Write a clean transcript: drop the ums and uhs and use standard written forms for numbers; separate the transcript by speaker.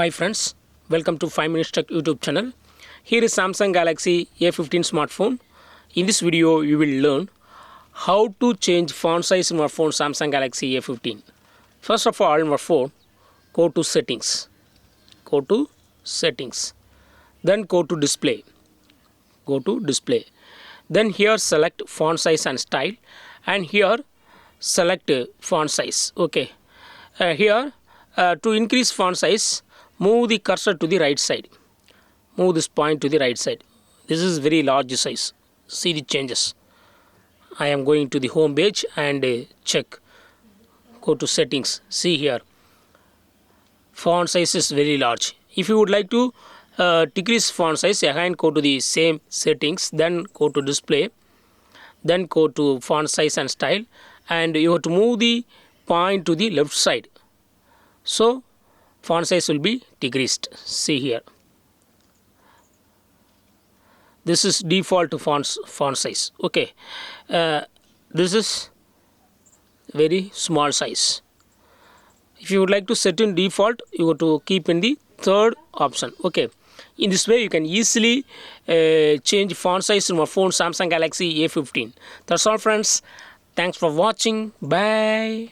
Speaker 1: Hi friends, welcome to 5 Minutes Tech YouTube channel. Here is Samsung Galaxy A15 smartphone. In this video, you will learn how to change font size in our phone Samsung Galaxy A15. First of all, in our phone, go to settings. Go to settings. Then go to display. Go to display. Then here select font size and style. And here select font size. Okay. Here to increase font size, move the cursor to the right side. Move this point to the right side. This is very large size. See the changes. I am going to the home page and check. Go to settings. See here. Font size is very large. If you would like to decrease font size, again go to the same settings. Then go to display. Then go to font size and style. And you have to move the point to the left side. So font size will be decreased. See here. This is default font size. Okay. This is very small size. If you would like to set in default, you have to keep in the third option. Okay. In this way, you can easily change font size in your phone Samsung Galaxy A15. That's all, friends. Thanks for watching. Bye.